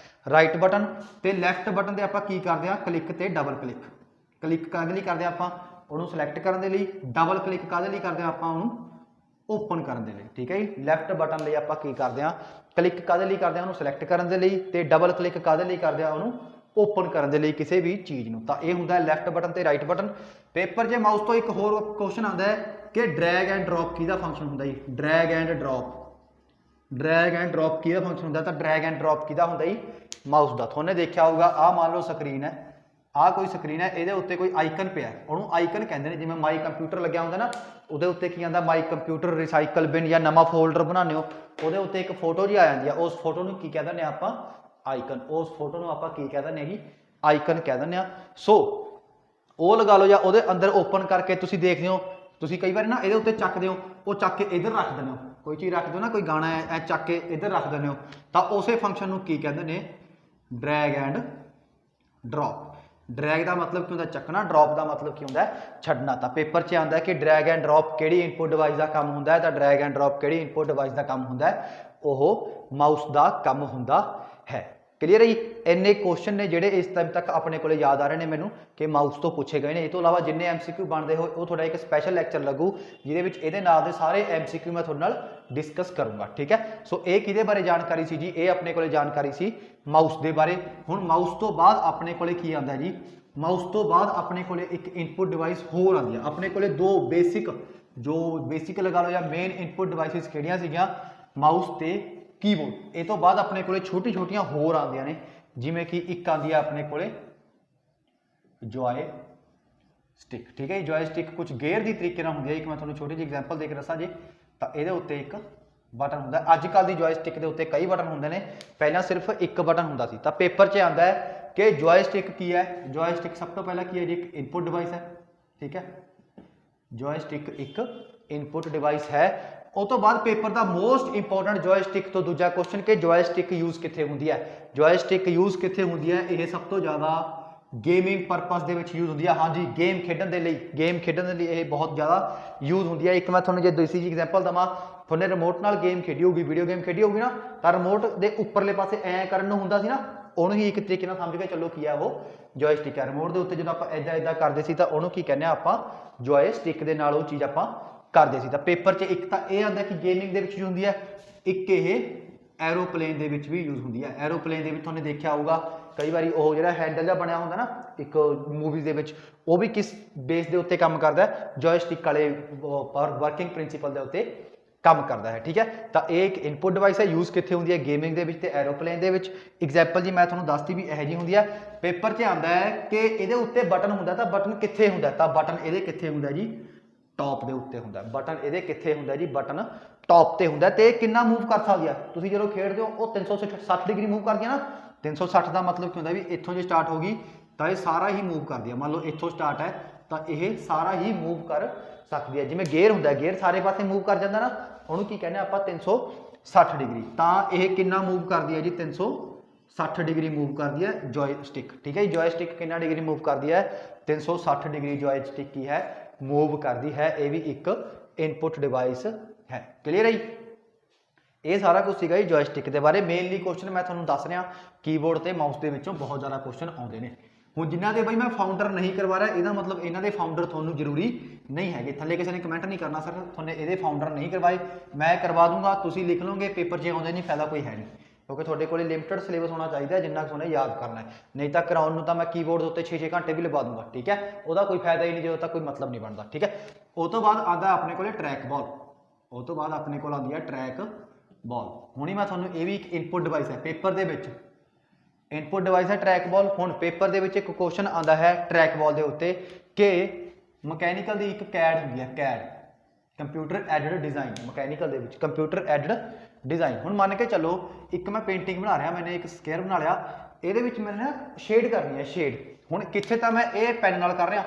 राइट बटन। ते लैफ्ट बटन ते आपां की करदे हां क्लिक ते डबल क्लिक, क्लिक काहदे लई करदे आपां उहनूं सिलैक्ट करन दे लई, डबल क्लिक काहदे लई करदे आपां उहनूं ओपन करन दे लई, ठीक है जी। लैफ्ट बटन लई आपां की करदे हां क्लिक काहदे लई करदे हां उहनूं सिलैक्ट करन दे लई, ते डबल क्लिक काहदे लई करदे हां उहनूं ओपन करने लिए किसी भी चीज़ में। तो यह होंगे लैफ्ट बटन तो राइट बटन। पेपर जे माउस तो एक होर क्वेश्चन आता है कि ड्रैग एंड ड्रॉप किहदा फंक्शन होंगे जी, ड्रैग एंड ड्रॉप किहदा फंक्शन होंगे, तो ड्रैग एंड ड्रॉप किहदा होंगे जी माउस का। थोड़े देखा होगा आ मान लो स्क्रीन है, आ कोई स्क्रीन है, ये उत्ते कोई आइकन पे है, उन्होंने आइकन कहते हैं, जिवें माई कंप्यूटर लग्या होंगे ना उहदे उत्ते की आंदा माई कंप्यूटर रिसाइकल बिन या नवा फोल्डर बनाने हो, उहदे उत्ते एक फोटो जी आ जाती है, उस फोटो नूं की कह दिंदे आपां आइकन, उस फोटो नूं आपां की कह दिंदे जी आइकन कह दिंदे। सो वो लगा लो या उहदे अंदर ओपन करके तुसीं देखदे हो, तुसीं कई बार ना इहदे उत्ते चकदे हो, वो चक के इधर रख दिंदे हो, कोई चीज़ रख दो ना, कोई गाना है चक के इधर रख दिंदे हो, तो उस फंक्शन नूं की कहंदे ने ड्रैग एंड ड्रॉप। ड्रैग का मतलब की होंदा चकना, ड्रॉप का मतलब की होंदा छड्डना। तो पेपर च आंदा है कि ड्रैग एंड ड्रॉप किहड़ी इनपुट डिवाइस का काम होंदा है, तो ड्रैग एंड ड्रॉप किहड़ी इनपुट डिवाइस का काम होंदा है, वह माउस का काम होंदा है। क्लीयर है जी। इन्ने क्वेश्चन ने जिहड़े इस टाइम तक अपने को याद आ रहे हैं मैनू कि माउस तो पूछे गए हैं। इस तो इलावा जिन्ने MCQ बनते हो वो थोड़ा एक स्पैशल लैक्चर लगू जिहदे ये नाल दे सारे MCQ मैं थोड़े नाल डिस्कस करूँगा, ठीक है। सो ये किहदे बारे जानकारी सी जी, ये अपने को जानकारी सी माउस के बारे। हुण माउस तो बाद अपने को की आंदा जी, माउस तो बाद अपने को एक इनपुट डिवाइस होर आती है अपने को दो बेसिक लगा लो या मेन इनपुट डिवाइसिस किहड़ियां सीगियां माउस ते कीबोर्ड। ये तो बाद अपने को छोटी छोटियां होर आंदियां ने, जिवें कि एक आंदी है अपने को जॉय स्टिक, ठीक है। जॉय स्टिक कुछ गेयर की तरीके होंगी है, एक मैं थोड़ी छोटी जी एग्जाम्पल दे के दसा जी। ਤਾਂ ਇਹਦੇ ਉੱਤੇ ਇੱਕ ਬਟਨ ਹੁੰਦਾ। ਅੱਜ ਕੱਲ੍ਹ ਦੀ ਜੋਇਸਟਿਕ ਦੇ ਉੱਤੇ ਕਈ ਬਟਨ ਹੁੰਦੇ ਨੇ, ਪਹਿਲਾਂ ਸਿਰਫ ਇੱਕ ਬਟਨ ਹੁੰਦਾ ਸੀ। ਤਾਂ ਪੇਪਰ 'ਚ ਆਉਂਦਾ ਹੈ ਕਿ ਜੋਇਸਟਿਕ ਕੀ ਹੈ। ਜੋਇਸਟਿਕ ਸਭ ਤੋਂ ਪਹਿਲਾਂ ਕੀ ਹੈ ਜੀ, ਇੱਕ ਇਨਪੁਟ ਡਿਵਾइस ਹੈ, ਠੀਕ ਹੈ। ਜੋਇਸਟਿਕ ਇੱਕ ਇਨਪੁਟ ਡਿਵਾइस ਹੈ। ਉਹ ਤੋਂ ਬਾਅਦ ਪੇਪਰ ਦਾ ਮੋਸਟ ਇੰਪੋਰਟੈਂਟ ਜੋਇਸਟਿਕ ਤੋਂ ਦੂਜਾ ਕੁਐਸਚਨ ਕਿ ਜੋਇਸਟਿਕ ਯੂਜ਼ ਕਿੱਥੇ ਹੁੰਦੀ ਹੈ। ਜੋਇਸਟਿਕ ਯੂਜ਼ ਕਿੱਥੇ ਹੁੰਦੀ ਹੈ, ਇਹ ਸਭ ਤੋਂ ਜ਼ਿਆਦਾ गेमिंग परपस ਦੇ ਵਿੱਚ यूज ਹੁੰਦੀ ਹੈ। ਹਾਂਜੀ, गेम खेडਣ ਦੇ ਲਈ ਇਹ ਬਹੁਤ ਜ਼ਿਆਦਾ यूज ਹੁੰਦੀ ਹੈ। ਇੱਕ ਮੈਂ ਤੁਹਾਨੂੰ ਜੇ दूसरी जी एग्जांपल ਦਵਾਂ, ਤੁਹਾਨੇ ਰਿਮੋਟ ਨਾਲ गेम ਖੇਡੀ ਹੋਊਗੀ, ਵੀਡੀਓ गेम ਖੇਡੀ ਹੋਊਗੀ ਨਾ, ਤਾਂ ਰਿਮੋਟ ਦੇ ਉੱਪਰਲੇ ਪਾਸੇ ਐ ਕਰਨ ਨੂੰ ਹੁੰਦਾ ਸੀ ਨਾ, ਉਹਨੂੰ ਹੀ ਇੱਕ ਤਰੀਕੇ ਨਾਲ ਸਮਝ ਕੇ ਚੱਲੋ ਕੀ ਹੈ ਉਹ ਜੋਇਸਟਿਕ ਹੈ। ਰਿਮੋਟ ਦੇ ਉੱਤੇ ਜਦੋਂ ਆਪਾਂ ਇਦਾਂ ਕਰਦੇ ਸੀ ਤਾਂ ਉਹਨੂੰ ਕੀ ਕਹਿੰਦੇ ਆ ਆਪਾਂ, ਜੋਇਸਟਿਕ ਦੇ ਨਾਲ ਉਹ ਚੀਜ਼ ਆਪਾਂ ਕਰਦੇ ਸੀ। ਤਾਂ ਪੇਪਰ 'ਚ ਇੱਕ ਤਾਂ ਇਹ ਆਉਂਦਾ ਕਿ गेमिंग ਦੇ ਵਿੱਚ यूज ਹੁੰਦੀ ਹੈ, ਇੱਕ ਇਹ ਐਰੋਪਲੇਨ ਦੇ ਵਿੱਚ ਵੀ यूज ਹੁੰਦੀ ਹੈ। ਐਰੋਪਲੇਨ ਦੇ ਵਿੱਚ ਤੁਹਾਨੇ ਦੇਖਿਆ ਹੋਊਗਾ ਕਈ ਵਾਰੀ ਉਹ ਜਿਹੜਾ ਹੈਂਡਲ ਜਿਹਾ ਬਣਿਆ ਹੁੰਦਾ ਨਾ ਇੱਕ ਮੂਵੀਜ਼ ਦੇ ਵਿੱਚ, ਉਹ ਵੀ ਕਿਸ ਬੇਸ ਦੇ ਉੱਤੇ ਕੰਮ ਕਰਦਾ ਹੈ, ਜੋਇਸਟਿਕ ਵਾਲੇ ਵਰਕਿੰਗ ਪ੍ਰਿੰਸੀਪਲ ਦੇ ਉੱਤੇ ਕੰਮ ਕਰਦਾ ਹੈ, ਠੀਕ ਹੈ। ਤਾਂ ਇਹ ਇੱਕ ਇਨਪੁਟ ਡਿਵਾइस ਹੈ, ਯੂਜ਼ ਕਿੱਥੇ ਹੁੰਦੀ ਹੈ, गेमिंग ਦੇ ਵਿੱਚ ਤੇ ਐਰੋਪਲੇਨ ਦੇ ਵਿੱਚ। ਐਗਜ਼ਾਮਪਲ ਜੀ ਮੈਂ ਤੁਹਾਨੂੰ ਦੱਸਤੀ ਵੀ ਇਹੋ ਜਿਹੀ ਹੁੰਦੀ ਹੈ। ਪੇਪਰ 'ਚ ਆਉਂਦਾ ਹੈ ਕਿ ਇਹਦੇ ਉੱਤੇ ਬਟਨ ਹੁੰਦਾ, ਤਾਂ ਬਟਨ ਕਿੱਥੇ ਹੁੰਦਾ, ਤਾਂ ਬਟਨ ਇਹਦੇ ਕਿੱਥੇ ਹੁੰਦਾ ਜੀ, ਟੌਪ ਦੇ ਉੱਤੇ ਹੁੰਦਾ। ਬਟਨ ਇਹਦੇ ਕਿੱਥੇ ਹੁੰਦਾ ਜੀ, ਬਟਨ ਟੌਪ ਤੇ ਹੁੰਦਾ। ਤੇ ਕਿੰਨਾ ਮੂਵ ਕਰ ਸਕਦੀ ਆ, ਤੁਸੀਂ ਜਦੋਂ ਖੇਡਦੇ ਹੋ ਉਹ 360 ਡਿਗਰੀ ਮੂਵ ਕਰਦੀ ਆ ਨਾ। 360 ਦਾ ਮਤਲਬ ਕੀ ਹੁੰਦਾ ਵੀ ਇੱਥੋਂ ਜੇ ਸਟਾਰਟ ਹੋ ਗਈ ਤਾਂ ਇਹ ਸਾਰਾ ਹੀ ਮੂਵ ਕਰਦੀ ਆ। ਮੰਨ ਲਓ ਇੱਥੋਂ ਸਟਾਰਟ ਹੈ ਤਾਂ ਇਹ ਸਾਰਾ ਹੀ ਮੂਵ ਕਰ ਸਕਦੀ ਹੈ। ਜਿਵੇਂ ਗੇਅਰ ਹੁੰਦਾ, ਗੇਅਰ ਸਾਰੇ ਪਾਸੇ ਮੂਵ ਕਰ ਜਾਂਦਾ ਨਾ, ਉਹਨੂੰ ਕੀ ਕਹਿੰਦੇ ਆਪਾਂ 360 ਡਿਗਰੀ। ਤਾਂ ਇਹ ਕਿੰਨਾ ਮੂਵ ਕਰਦੀ ਹੈ ਜੀ, 360 ਡਿਗਰੀ ਮੂਵ ਕਰਦੀ ਹੈ ਜੋਇਸਟਿਕ, ਠੀਕ ਹੈ ਜੀ। ਜੋਇਸਟਿਕ ਕਿੰਨਾ ਡਿਗਰੀ ਮੂਵ ਕਰਦੀ ਹੈ, 360 ਡਿਗਰੀ ਜੋਇਸਟਿਕ ਕੀ ਹੈ, ਮੂਵ ਕਰਦੀ ਹੈ। ਇਹ ਵੀ ਇੱਕ ਇਨਪੁਟ ਡਿਵਾइस ਹੈ। ਕਲੀਅਰ ਹੈ ਜੀ। ਇਹ ਸਾਰਾ ਕੁਝ ਸੀਗਾ ਜੀ ਜੋਇਸਟਿਕ ਦੇ ਬਾਰੇ। ਮੇਨਲੀ ਕੁਐਸਚਨ ਮੈਂ ਤੁਹਾਨੂੰ ਦੱਸ ਰਿਹਾ, ਕੀਬੋਰਡ ਤੇ ਮਾਊਸ ਦੇ ਵਿੱਚੋਂ ਬਹੁਤ ਜ਼ਿਆਦਾ ਕੁਐਸਚਨ ਆਉਂਦੇ ਨੇ। ਹੁਣ ਜਿਨ੍ਹਾਂ ਦੇ ਬਈ ਮੈਂ ਫਾਊਂਡਰ ਨਹੀਂ ਕਰਵਾ ਰਿਹਾ, ਇਹਦਾ ਮਤਲਬ ਇਹਨਾਂ ਦੇ ਫਾਊਂਡਰ ਤੁਹਾਨੂੰ ਜ਼ਰੂਰੀ ਨਹੀਂ ਹੈਗੇ। ਥੱਲੇ ਕਿਸੇ ਨੇ ਕਮੈਂਟ ਨਹੀਂ ਕਰਨਾ ਸਰ ਤੁਹਾਨੇ ਇਹਦੇ ਫਾਊਂਡਰ ਨਹੀਂ ਕਰਵਾਏ, ਮੈਂ ਕਰਵਾ ਦੂੰਗਾ, ਤੁਸੀਂ ਲਿਖ ਲਓਗੇ, ਪੇਪਰ 'ਚ ਆਉਂਦੇ ਨਹੀਂ, ਫਾਇਦਾ ਕੋਈ ਹੈ ਨਹੀਂ। ਕਿਉਂਕਿ ਤੁਹਾਡੇ ਕੋਲ ਲਿਮਟਿਡ ਸਿਲੇਬਸ ਹੋਣਾ ਚਾਹੀਦਾ ਜਿੰਨਾ ਤੁਹਾਨੂੰ ਯਾਦ ਕਰਨਾ ਹੈ। ਨਹੀਂ ਤਾਂ ਕਰਾਉਣ ਨੂੰ ਤਾਂ ਮੈਂ ਕੀਬੋਰਡ ਦੇ ਉੱਤੇ 6-6 ਘੰਟੇ ਵੀ ਲਵਾ ਦੂੰਗਾ, ਠੀਕ ਹੈ। ਉਹਦਾ ਕੋਈ ਫਾਇਦਾ ਹੀ ਨਹੀਂ ਜਦੋਂ ਤੱਕ ਕੋਈ ਮਤਲਬ ਨਹੀਂ ਬਣਦਾ, ਠੀਕ ਹੈ। ਉਹ ਤੋਂ ਬਾਅਦ ਆਉਂਦਾ ਆਪਣੇ ਕੋਲੇ ਟਰੈਕ ਬਾਲ। ਉਹ ਤੋਂ ਬਾਅਦ ਆਪਣੇ ਕੋਲ ਆਉਂਦੀ ਹੈ ਟਰੈਕ ਬਾਲ। ਹੁਣੀ ਮੈਂ ਤੁਹਾਨੂੰ ਇਹ ਵੀ ਇੱਕ ਇਨਪੁਟ ਡਿਵਾइस ਹੈ ਪੇਪਰ ਦੇ ਵਿੱਚ, ਇਨਪੁਟ ਡਿਵਾइस ਹੈ ਟਰੈਕ ਬਾਲ। ਹੁਣ ਪੇਪਰ ਦੇ ਵਿੱਚ ਇੱਕ ਕੁਐਸਚਨ ਆਉਂਦਾ ਹੈ ਟਰੈਕ ਬਾਲ ਦੇ ਉੱਤੇ ਕਿ ਮਕੈਨੀਕਲ ਦੀ ਇੱਕ CAD ਹੁੰਦੀ ਹੈ, CAD computer added design. Mechanical ਦੇ ਵਿੱਚ ਕੰਪਿਊਟਰ ਐਡਡ ਡਿਜ਼ਾਈਨ। ਹੁਣ ਮੰਨ ਕੇ ਚੱਲੋ ਇੱਕ ਮੈਂ ਪੇਂਟਿੰਗ ਬਣਾ ਰਿਹਾ, ਮੈंने ਇੱਕ ਸਕੁਅਰ ਬਣਾ ਲਿਆ, ਇਹਦੇ ਵਿੱਚ ਮੈंने ਨਾ ਸ਼ੇਡ ਕਰਨੀ ਹੈ, ਸ਼ੇਡ। ਹੁਣ ਕਿੱਥੇ ਤਾਂ ਮੈਂ ਇਹ ਪੈਨ ਨਾਲ ਕਰ ਰਿਹਾ,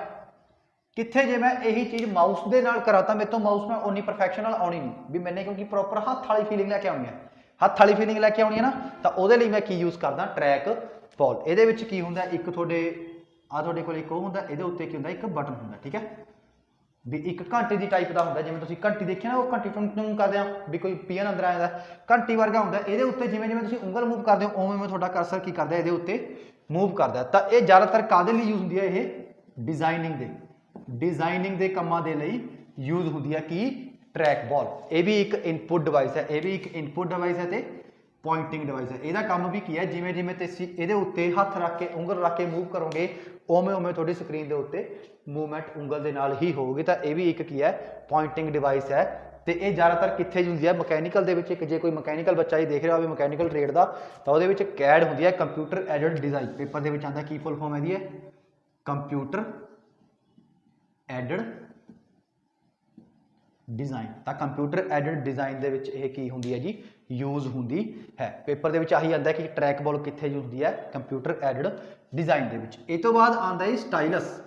ਕਿੱਥੇ ਜੇ ਮੈਂ ਇਹੀ ਚੀਜ਼ ਮਾਊਸ ਦੇ ਨਾਲ ਕਰਾਂ ਤਾਂ ਮੇਰੇ ਤੋਂ ਮਾਊਸ ਨਾਲ ਉਨੀ ਪਰਫੈਕਸ਼ਨ ਨਾਲ ਆਉਣੀ ਨਹੀਂ ਵੀ ਮੈंने, ਕਿਉਂਕਿ ਪ੍ਰੋਪਰ ਹੱਥ ਵਾਲੀ ਫੀਲਿੰਗ ਲੈ ਕੇ ਆਉਣੀ ਹੈ, ਹੱਥ ਵਾਲੀ ਫੀਲਿੰਗ ਲੈ ਕੇ ਆਉਣੀ ਹੈ ਨਾ। ਤਾਂ ਉਹਦੇ ਲਈ ਮੈਂ ਕੀ ਯੂਜ਼ ਕਰਦਾ, ਟਰੈਕ ਬਾਲ। ਇਹਦੇ ਵਿੱਚ ਕੀ ਹੁੰਦਾ, ਇੱਕ ਤੁਹਾਡੇ ਕੋਲ ਇੱਕ ਉਹ ਹੁੰਦਾ, ਇਹਦੇ ਉੱਤੇ ਕੀ ਹੁੰਦਾ, ਇੱਕ ਬਟਨ ਹੁੰਦਾ, ਠੀਕ ਹੈ। ਵੀ ਇੱਕ ਘੰਟੇ ਦੀ ਟਾਈਪ ਦਾ ਹੁੰਦਾ, ਜਿਵੇਂ ਤੁਸੀਂ ਘੰਟੀ ਦੇਖਿਆ ਨਾ, ਉਹ ਘੰਟੀ ਟੁੰਗ ਕਰਦੇ ਆ ਵੀ ਕੋਈ ਪੀਅਨ ਅੰਦਰ ਆ ਜਾਂਦਾ, ਘੰਟੀ ਵਰਗਾ ਹੁੰਦਾ। ਇਹਦੇ ਉੱਤੇ ਜਿਵੇਂ ਜਿਵੇਂ ਤੁਸੀਂ ਉਂਗਲ ਮੂਵ ਕਰਦੇ ਹੋ ਉਵੇਂ ਤੁਹਾਡਾ ਕਰਸਰ ਕੀ ਕਰਦਾ, ਇਹਦੇ ਉੱਤੇ ਮੂਵ ਕਰਦਾ। ਤਾਂ ਇਹ ਜ਼ਿਆਦਾਤਰ ਕਾਹਦੇ ਲਈ ਯੂਜ਼ ਹੁੰਦੀ ਹੈ, ਇਹ ਡਿਜ਼ਾਈਨਿੰਗ ਦੇ ਕੰਮਾਂ ਦੇ ਲਈ ਯੂਜ਼ ਹੁੰਦੀ ਹੈ ਕੀ, ਟਰੈਕ ਬਾਲ। ਇਹ ਵੀ ਇੱਕ ਇਨਪੁਟ ਡਿਵਾइस ਹੈ, ਇਹ ਵੀ ਇੱਕ ਇਨਪੁਟ ਡਿਵਾइस ਹੈ ਤੇ ਪੋਇੰਟਿੰਗ ਡਿਵਾइस ਹੈ। ਇਹਦਾ ਕੰਮ ਵੀ ਕੀ ਹੈ, ਜਿਵੇਂ ਜਿਵੇਂ ਤੁਸੀਂ ਇਹਦੇ ਉੱਤੇ ਹੱਥ ਰੱਖ ਕੇ ਉਂਗਲ ਰੱਖ ਕੇ ਮੂਵ ਕਰੋਗੇ ਉਵੇਂ ਉਵੇਂ ਤੁਹਾਡੀ ਸਕਰੀਨ ਦੇ ਉੱਤੇ ਮੂਵਮੈਂਟ ਉਂਗਲ ਦੇ ਨਾਲ ਹੀ ਹੋਊਗੀ। ਤਾਂ ਇਹ ਵੀ ਇੱਕ ਕੀ ਹੈ, ਪੋਇੰਟਿੰਗ ਡਿਵਾइस ਹੈ। ਤੇ ਇਹ ਜ਼ਿਆਦਾਤਰ ਕਿੱਥੇ ਹੁੰਦੀ ਹੈ, ਮਕੈਨੀਕਲ ਦੇ ਵਿੱਚ। ਇੱਕ ਜੇ ਕੋਈ ਮਕੈਨੀਕਲ ਬੱਚਾ ਹੀ ਦੇਖ ਰਿਹਾ ਹੋਵੇ ਮਕੈਨੀਕਲ ਟ੍ਰੇਡ ਦਾ, ਤਾਂ ਉਹਦੇ ਵਿੱਚ CAD ਹੁੰਦੀ ਹੈ, ਕੰਪਿਊਟਰ ਐਡਡ ਡਿਜ਼ਾਈਨ। ਪੇਪਰ ਦੇ ਵਿੱਚ ਆਉਂਦਾ, ਕੀ ਫੁੱਲ ਫਾਰਮ ਇਹਦੀ ਹੈ, ਕੰਪਿਊਟਰ ਐਡਡ ਡਿਜ਼ਾਈਨ। ਤਾਂ ਕੰਪਿਊਟਰ ਐਡਡ ਡਿਜ਼ਾਈਨ ਦੇ ਵਿੱਚ ਇਹ ਕੀ ਹੁੰਦੀ ਹੈ ਜੀ, ਯੂਜ਼ ਹੁੰਦੀ ਹੈ। ਪੇਪਰ ਦੇ ਵਿੱਚ ਆਹੀ ਆਉਂਦਾ ਕਿ ਟਰੈਕ ਬਾਲ ਕਿੱਥੇ ਯੂਜ਼ ਹੁੰਦੀ ਹੈ, ਕੰਪਿਊਟਰ ਐਡਡ ਡਿਜ਼ਾਈਨ ਦੇ ਵਿੱਚ। ਇਹ ਤੋਂ ਬਾਅਦ ਆਉਂਦਾ ਹੈ ਸਟਾਈਲਸ।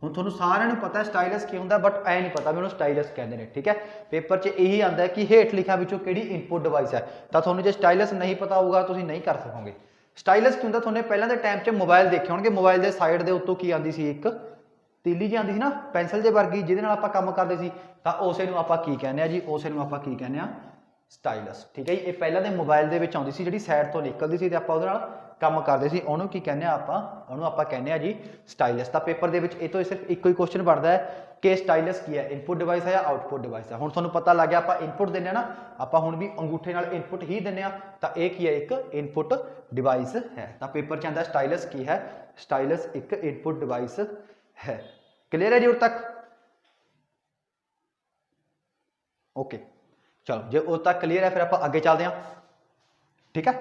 ਹੁਣ ਤੁਹਾਨੂੰ ਸਾਰਿਆਂ ਨੂੰ ਪਤਾ ਸਟਾਈਲਸ ਕੀ ਹੁੰਦਾ, ਬਟ ਐ ਨਹੀਂ ਪਤਾ ਵੀ ਉਹਨੂੰ ਸਟਾਈਲਸ ਕਹਿੰਦੇ ਨੇ, ਠੀਕ ਹੈ। ਪੇਪਰ 'ਚ ਇਹੀ ਆਉਂਦਾ ਕਿ ਹੇਠ ਲਿਖਿਆਂ ਵਿੱਚੋਂ ਕਿਹੜੀ ਇਨਪੁਟ ਡਿਵਾइस ਹੈ। ਤਾਂ ਤੁਹਾਨੂੰ ਜੇ ਸਟਾਈਲਸ ਨਹੀਂ ਪਤਾ ਹੋਊਗਾ ਤੁਸੀਂ ਨਹੀਂ ਕਰ ਸਕੋਗੇ। ਸਟਾਈਲਸ ਕੀ ਹੁੰਦਾ, ਤੁਹਾਨੂੰ ਪਹਿਲਾਂ ਦੇ ਟਾਈਮ 'ਚ ਮੋਬਾਈਲ ਦੇਖੇ ਹੋਣਗੇ, ਮੋਬਾਈਲ ਦੇ ਸਾਈਡ ਦੇ ਉੱਤੋਂ ਕੀ ਆਉਂਦੀ ਸੀ, ਇੱਕ ਤੀਲੀ ਜਿਹੀ ਆਉਂਦੀ ਸੀ ਨਾ, ਪੈਨਸਲ ਜਿਹੀ ਵਰਗੀ, ਜਿਹਦੇ ਨਾਲ ਆਪਾਂ ਕੰਮ ਕਰਦੇ ਸੀ। ਤਾਂ ਉਸੇ ਨੂੰ ਆਪਾਂ ਕੀ ਕਹਿੰਦੇ ਆ ਜੀ, ਉਸੇ ਨੂੰ ਆਪਾਂ ਕੀ ਕਹਿੰਦੇ ਆ, ਸਟਾਈਲਸ, ਠੀਕ ਹੈ ਜੀ। ਇਹ ਪਹਿਲਾਂ ਦੇ ਮੋਬਾਈਲ ਦੇ ਵਿੱਚ ਆਉਂਦੀ ਸੀ, ਜਿਹੜੀ ਸਾਈਡ ਤੋਂ ਨਿਕਲਦੀ ਸੀ ਤੇ ਆਪਾਂ ਉਹਦੇ ਨਾਲ ਕੰਮ ਕਰਦੇ ਸੀ, ਉਹਨੂੰ ਕੀ ਕਹਿੰਦੇ ਆ ਆਪਾਂ, ਉਹਨੂੰ ਆਪਾਂ ਕਹਿੰਦੇ ਆ ਜੀ ਸਟਾਈਲਸ। ਤਾਂ ਪੇਪਰ ਦੇ ਵਿੱਚ ਇਹ ਤੋਂ ਸਿਰਫ ਇੱਕੋ ਹੀ ਕੁਐਸਚਨ ਬਣਦਾ ਹੈ ਕਿ ਸਟਾਈਲਸ ਕੀ ਹੈ, ਇਨਪੁਟ ਡਿਵਾइस ਹੈ ਜਾਂ ਆਊਟਪੁੱਟ ਡਿਵਾइस ਹੈ। ਹੁਣ ਤੁਹਾਨੂੰ ਪਤਾ ਲੱਗ ਗਿਆ ਆਪਾਂ ਇਨਪੁਟ ਦਿੰਦੇ ਆ ਨਾ, ਆਪਾਂ ਹੁਣ ਵੀ ਅੰਗੂਠੇ ਨਾਲ ਇਨਪੁਟ ਹੀ ਦਿੰਦੇ ਆ। ਤਾਂ ਇਹ ਕੀ ਹੈ, ਇੱਕ ਇਨਪੁਟ ਡਿਵਾइस ਹੈ। ਤਾਂ ਪੇਪਰ 'ਚ ਆਉਂਦਾ ਸਟਾਈਲਸ ਕੀ ਹੈ, ਸਟਾਈਲਸ ਇੱਕ ਇਨਪੁਟ ਡਿਵਾइस ਹੈ। क्लियर है जी उर तक, ओके। चलो जो उर तक क्लीयर है फिर आप आगे चलते हैं, ठीक है।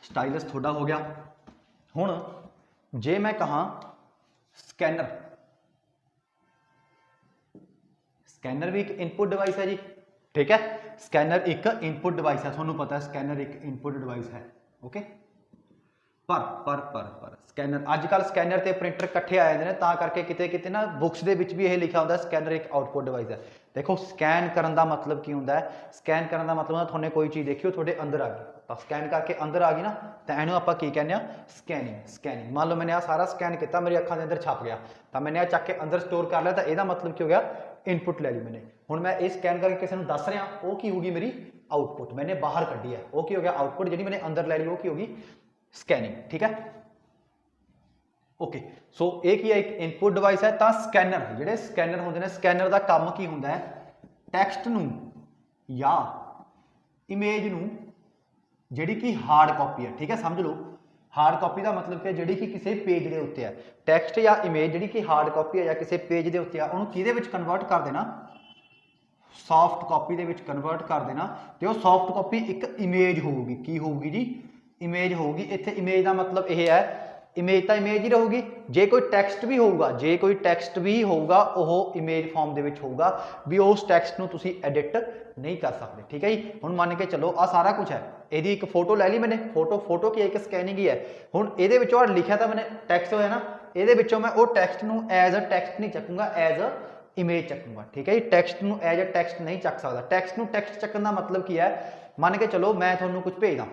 स्टाइलस थोड़ा हो गया। हुण जे मैं कहा स्कैनर, ਸਕੈਨਰ ਵੀ ਇੱਕ ਇਨਪੁਟ ਡਿਵਾइस है जी, ठीक है। ਸਕੈਨਰ ਇੱਕ ਇਨਪੁਟ ਡਿਵਾइस है, ਤੁਹਾਨੂੰ ਪਤਾ ਸਕੈਨਰ ਇੱਕ ਇਨਪੁਟ ਡਿਵਾइस है, ओके। पर ਸਕੈਨਰ ਅੱਜ ਕੱਲ ਸਕੈਨਰ ਤੇ ਪ੍ਰਿੰਟਰ ਇਕੱਠੇ ਆ ਜਾਂਦੇ ਨੇ, ਤਾਂ ਕਰਕੇ ਕਿਤੇ ਕਿਤੇ ਨਾ ਬੁੱਕਸ ਦੇ ਵਿੱਚ ਵੀ ਇਹ ਲਿਖਿਆ ਹੁੰਦਾ ਸਕੈਨਰ ਇੱਕ ਆਊਟਪੁੱਟ ਡਿਵਾइस ਹੈ। ਦੇਖੋ ਸਕੈਨ ਕਰਨ ਦਾ ਮਤਲਬ ਕੀ ਹੁੰਦਾ ਹੈ, ਸਕੈਨ ਕਰਨ ਦਾ ਮਤਲਬ ਹੁੰਦਾ ਤੁਹਾਨੇ ਕੋਈ ਚੀਜ਼ ਦੇਖੀ ਉਹ ਤੁਹਾਡੇ ਅੰਦਰ ਆ ਗਈ, ਤਾਂ ਸਕੈਨ ਕਰਕੇ ਅੰਦਰ ਆ ਗਈ ਨਾ, ਤਾਂ ਇਹਨੂੰ ਆਪਾਂ ਕੀ ਕਹਿੰਦੇ ਆ, ਸਕੈਨਿੰਗ। ਮੰਨ ਲਓ ਮੈंने ਆ ਸਾਰਾ ਸਕੈਨ ਕੀਤਾ, ਮੇਰੀ ਅੱਖਾਂ ਦੇ ਅੰਦਰ ਛਪ ਗਿਆ, ਤਾਂ ਮੈंने ਆ ਚੱਕ ਕੇ ਅੰਦਰ ਸਟੋਰ ਕਰ ਲਿਆ, ਤਾਂ ਇਹਦਾ ਮਤਲਬ ਕੀ ਹੋ ਗਿਆ, ਇਨਪੁਟ ਲੈ ਲਈ मैंने। ਹੁਣ मैं ਇਹ ਸਕੈਨ ਕਰਕੇ ਕਿਸੇ ਨੂੰ ਦੱਸ ਰਿਹਾ, ਉਹ ਕੀ ਹੋਊਗੀ, ਮੇਰੀ ਆਊਟਪੁੱਟ। मैंने ਬਾਹਰ ਕੱਢੀ ਹੈ, ਉਹ ਕੀ ਹੋ ਗਿਆ, ਆਊਟਪੁੱਟ। ਜਿਹੜੀ मैंने ਅੰਦਰ ਲੈ ਲਈ ਉਹ ਕੀ ਹੋਗੀ, ਸਕੈਨਿੰਗ, ठीक है, ओके। सो ये की है, एक इनपुट डिवाइस है। तो स्कैनर जिहड़े स्कैनर होंदे ने, स्कैनर का काम की होंदा है, टैक्सट नूं या इमेज नूं जिहड़ी कि हार्ड कॉपी है, ठीक है, समझ लो। हार्ड कॉपी का मतलब कि जिहड़ी कि किसी पेज के उत्ते है, टैक्सट या इमेज जिहड़ी कि हार्ड कॉपी है या किसी पेज के उत्ते है, उहनूं किहदे विच कन्वर्ट कर देना, soft copy they which convert कर देना। ते वो सॉफ्ट कॉपी एक इमेज होगी, की होगी जी, इमेज होगी। इत्थे इमेज का मतलब यह है, इमेज तो इमेज ही रहूगी, जे कोई टैक्सट भी होगा, जे कोई टैक्सट भी होगा वह इमेज फॉर्म दे विच होगा, भी उस टैक्सट नूं तुसीं एडिट नहीं कर सकते, ठीक है जी। हुण मान के चलो आ सारा कुछ है, ਇਹਦੀ एक फोटो लै ली मैंने, फोटो की एक स्कैनिंग ही है। हुण ਇਹਦੇ ਵਿੱਚੋਂ लिखा था मैंने टैक्सट होया ना, ਇਹਦੇ ਵਿੱਚੋਂ मैं वो टैक्सट नूं एज अ टैक्सट नहीं चकूंगा, एज अ इमेज चकूंगा, ठीक है जी। टैक्सट नूं एज अ टैक्सट नहीं चक सकता। टैक्सट नूं टैक्सट चकन का मतलब की है, मान के चलो मैं तुहानूं कुछ भेजदा,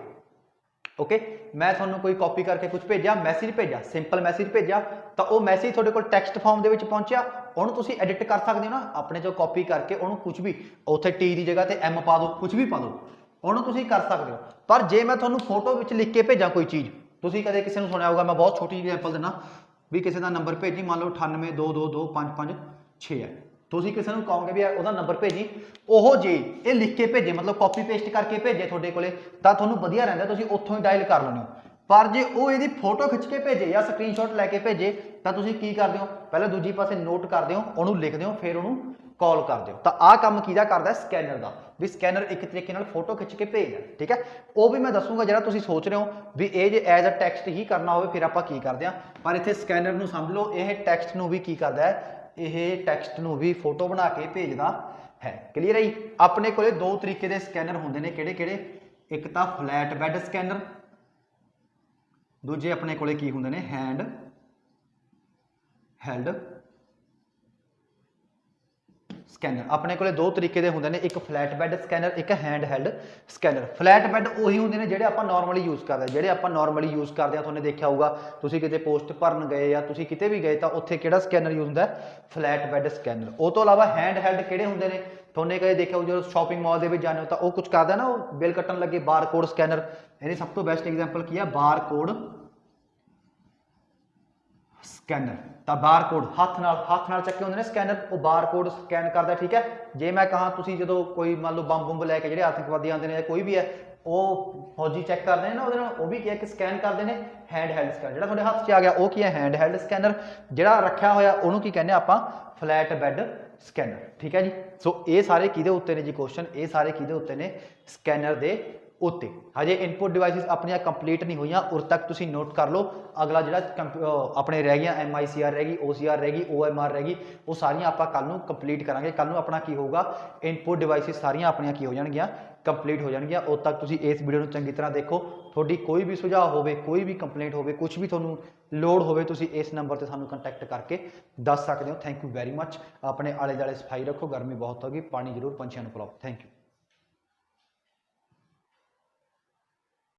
ओके, मैं थोड़ा कोई कॉपी करके कुछ भेजा, मैसेज भेजा, सिंपल मैसेज भेजा, तो वह मैसेज थोड़े को टैक्सट फॉर्म के पहुंचा, उन्होंने तुसीं एडिट कर सकते हो ना, अपने जो कॉपी करके उन्होंने कुछ भी उत्थे टी की जगह ते एम पा दो, कुछ भी पा दो, उन्होंने तुसीं कर सकते हो। पर जे मैं थोड़ा फोटो में लिख के भेजा कोई चीज़, तुसीं कदे किसी ने सुनिया होगा, मैं बहुत छोटी एग्जाम्पल देना, भी किसी का नंबर भेजी, मान लो 98222556 है, ਤੁਸੀਂ ਕਿਸੇ ਨੂੰ ਕਹੋਗੇ ਵੀ ਉਹਦਾ ਨੰਬਰ ਭੇਜੀ, ਉਹ ਜੇ ਇਹ ਲਿਖ ਕੇ ਭੇਜੇ, ਮਤਲਬ ਕਾਪੀ ਪੇਸਟ ਕਰਕੇ ਭੇਜੇ ਤੁਹਾਡੇ ਕੋਲੇ, ਤਾਂ ਤੁਹਾਨੂੰ ਵਧੀਆ ਰਹਿੰਦਾ, ਤੁਸੀਂ ਉੱਥੋਂ ਹੀ ਡਾਇਲ ਕਰ ਲੈਂਦੇ ਹੋ। ਪਰ ਜੇ ਉਹ ਇਹਦੀ ਫੋਟੋ ਖਿੱਚ ਕੇ ਭੇਜੇ ਜਾਂ ਸਕਰੀਨਸ਼ਾਟ ਲੈ ਕੇ ਭੇਜੇ, ਤਾਂ ਤੁਸੀਂ ਕੀ ਕਰਦੇ ਹੋ, ਪਹਿਲਾਂ ਦੂਜੀ ਪਾਸੇ ਨੋਟ ਕਰਦੇ ਹੋ, ਉਹਨੂੰ ਲਿਖਦੇ ਹੋ, ਫਿਰ ਉਹਨੂੰ ਕਾਲ ਕਰਦੇ ਹੋ। ਤਾਂ ਆਹ ਕੰਮ ਕਿਹਦਾ ਕਰਦਾ, ਸਕੈਨਰ ਦਾ। ਵੀ ਸਕੈਨਰ ਇੱਕ ਤਰੀਕੇ ਨਾਲ ਫੋਟੋ ਖਿੱਚ ਕੇ ਭੇਜਦਾ, ਠੀਕ ਹੈ। ਉਹ ਵੀ ਮੈਂ ਦੱਸੂਗਾ, ਜਿਹੜਾ ਤੁਸੀਂ ਸੋਚ ਰਹੇ ਹੋ ਵੀ ਇਹ ਜੇ ਐਜ਼ ਅ ਟੈਕਸਟ ਹੀ ਕਰਨਾ ਹੋਵੇ, ਫਿਰ ਆਪਾਂ ਕੀ ਕਰਦੇ ਹਾਂ। ਪਰ ਇੱਥੇ ਸਕੈਨਰ ਨੂੰ ਸਮਝ ਲਓ, ਇਹ ਟੈਕਸਟ ਨੂੰ ਵੀ ਕੀ ਕਰਦਾ ਹੈ, ਇਹ ਟੈਕਸਟ ਨੂੰ ਵੀ ਫੋਟੋ ਬਣਾ ਕੇ ਭੇਜਦਾ ਹੈ। ਕਲੀਅਰ ਹੈ ਜੀ। ਆਪਣੇ ਕੋਲੇ ਦੋ ਤਰੀਕੇ ਦੇ ਸਕੈਨਰ ਹੁੰਦੇ ਨੇ, ਕਿਹੜੇ ਕਿਹੜੇ, ਇੱਕ ਤਾਂ ਫਲੈਟ ਬੈੱਡ ਸਕੈਨਰ, ਦੂਜੇ ਆਪਣੇ ਕੋਲੇ ਕੀ ਹੁੰਦੇ ਨੇ, ਹੈਂਡ ਹੈਲਡ ਸਕੈਨਰ। ਆਪਣੇ ਕੋਲੇ ਦੋ ਤਰੀਕੇ ਦੇ ਹੁੰਦੇ ਨੇ, ਇੱਕ ਫਲੈਟ ਬੈੱਡ ਸਕੈਨਰ, ਇੱਕ hand held scanner. Flat bed ਉਹੀ ਹੁੰਦੇ ਨੇ ਜਿਹੜੇ ਆਪਾਂ ਨਾਰਮਲੀ ਯੂਜ਼ ਕਰਦੇ, ਜਿਹੜੇ ਆਪਾਂ ਨਾਰਮਲੀ ਯੂਜ਼ ਕਰਦੇ ਆ। ਤੁਹਾਨੂੰ ਦੇਖਿਆ ਹੋਊਗਾ, ਤੁਸੀਂ ਕਿਤੇ ਪੋਸਟ ਭਰਨ ਗਏ ਜਾਂ ਤੁਸੀਂ ਕਿਤੇ ਵੀ ਗਏ, ਤਾਂ ਉੱਥੇ ਕਿਹੜਾ ਸਕੈਨਰ ਯੂਜ਼ ਹੁੰਦਾ, ਫਲੈਟ ਬੈੱਡ ਸਕੈਨਰ। ਉਹ ਤੋਂ ਇਲਾਵਾ ਹੈਂਡ ਹੈਲਡ ਕਿਹੜੇ ਹੁੰਦੇ ਨੇ, ਤੁਹਾਨੂੰ ਕਦੇ ਦੇਖਿਆ ਹੋਊ, ਜਦੋਂ ਸ਼ਾਪਿੰਗ ਮਾਲ ਦੇ ਵਿੱਚ ਜਾਂਦੇ ਹੋ ਤਾਂ ਉਹ ਕੁਝ ਕਰਦਾ ਨਾ, ਉਹ ਬਿੱਲ ਕੱਟਣ ਲੱਗੇ, ਬਾਰਕੋਡ ਸਕੈਨਰ। ਇਹਦੀ ਸਭ ਤੋਂ ਬੈਸਟ ਐਗਜ਼ਾਮਪਲ ਕੀ ਹੈ, ਬਾਰਕੋਡ ਸਕੈਨਰ। ਤਾਂ ਬਾਰਕੋਡ ਹੱਥ ਨਾਲ ਚੱਕੇ ਹੁੰਦੇ ਨੇ ਸਕੈਨਰ, ਉਹ ਬਾਰਕੋਡ ਸਕੈਨ ਕਰਦਾ, ਠੀਕ ਹੈ। ਜੇ ਮੈਂ ਕਹਾਂ, ਤੁਸੀਂ ਜਦੋਂ ਕੋਈ ਮੰਨ ਲਓ ਬੰਬ ਲੈ ਕੇ ਜਿਹੜੇ ਆਤੰਕਵਾਦੀ ਆਉਂਦੇ ਨੇ, ਕੋਈ ਵੀ ਹੈ, ਉਹ ਫੌਜੀ ਚੈੱਕ ਕਰਦੇ ਨੇ ਨਾ, ਉਹਦੇ ਨਾਲ ਉਹ ਵੀ ਕੀ ਹੈ ਕਿ ਸਕੈਨ ਕਰਦੇ ਨੇ, ਹੈਂਡ ਹੈਲਡ ਸਕੈਨਰ। ਜਿਹੜਾ ਤੁਹਾਡੇ ਹੱਥ 'ਚ ਆ ਗਿਆ ਉਹ ਕੀ ਹੈ, ਹੈਂਡ ਹੈਲਡ ਸਕੈਨਰ। ਜਿਹੜਾ ਰੱਖਿਆ ਹੋਇਆ ਉਹਨੂੰ ਕੀ ਕਹਿੰਦੇ ਆਪਾਂ, ਫਲੈਟ ਬੈੱਡ ਸਕੈਨਰ, ਠੀਕ ਹੈ ਜੀ। ਸੋ ਇਹ ਸਾਰੇ ਕਿਹਦੇ ਉੱਤੇ ਨੇ ਜੀ ਕੁਐਸਚਨ, ਇਹ ਸਾਰੇ ਕਿਹਦੇ ਉੱਤੇ ਨੇ, ਸਕੈਨਰ ਦੇ ਉੱਤੇ। ਹਜੇ ਇਨਪੁਟ ਡਿਵਾਈਸਿਸ ਆਪਣੀਆਂ ਕੰਪਲੀਟ ਨਹੀਂ ਹੋਈਆਂ, ਉਰ ਤੱਕ ਤੁਸੀਂ ਨੋਟ ਕਰ ਲਓ। ਅਗਲਾ ਜਿਹੜਾ ਆਪਣੇ ਰਹਿ ਗਈਆਂ, MICR ਰਹਿ ਗਈ, OCR ਰਹਿ ਗਈ, OMR ਰਹਿ ਗਈ, ਉਹ ਸਾਰੀਆਂ ਆਪਾਂ ਕੱਲ ਨੂੰ ਕੰਪਲੀਟ ਕਰਾਂਗੇ। ਕੱਲ ਨੂੰ ਆਪਣਾ ਕੀ ਹੋਊਗਾ, ਇਨਪੁਟ ਡਿਵਾਈਸਿਸ ਸਾਰੀਆਂ ਆਪਣੀਆਂ ਕੀ ਹੋ ਜਾਣਗੀਆਂ, ਕੰਪਲੀਟ ਹੋ ਜਾਣਗੀਆਂ। ਉਦੋਂ ਤੱਕ ਤੁਸੀਂ ਇਸ ਵੀਡੀਓ ਨੂੰ ਚੰਗੀ ਤਰ੍ਹਾਂ ਦੇਖੋ। ਤੁਹਾਡੀ ਕੋਈ ਵੀ ਸੁਝਾਅ ਹੋਵੇ, ਕੋਈ ਵੀ ਕੰਪਲੇਂਟ ਹੋਵੇ, ਕੁਝ ਵੀ ਤੁਹਾਨੂੰ ਲੋੜ ਹੋਵੇ, ਤੁਸੀਂ ਇਸ ਨੰਬਰ ਤੇ ਸਾਨੂੰ ਕੰਟੈਕਟ ਕਰਕੇ ਦੱਸ ਸਕਦੇ ਹੋ। Thank you very much. ਆਪਣੇ ਆਲੇ ਦੁਆਲੇ ਸਫਾਈ ਰੱਖੋ, ਗਰਮੀ ਬਹੁਤ ਹੋ ਗਈ, ਪਾਣੀ ਜ਼ਰੂਰ ਪੰਛੀਆਂ ਨੂੰ ਪਿਲਾਓ। Thank you.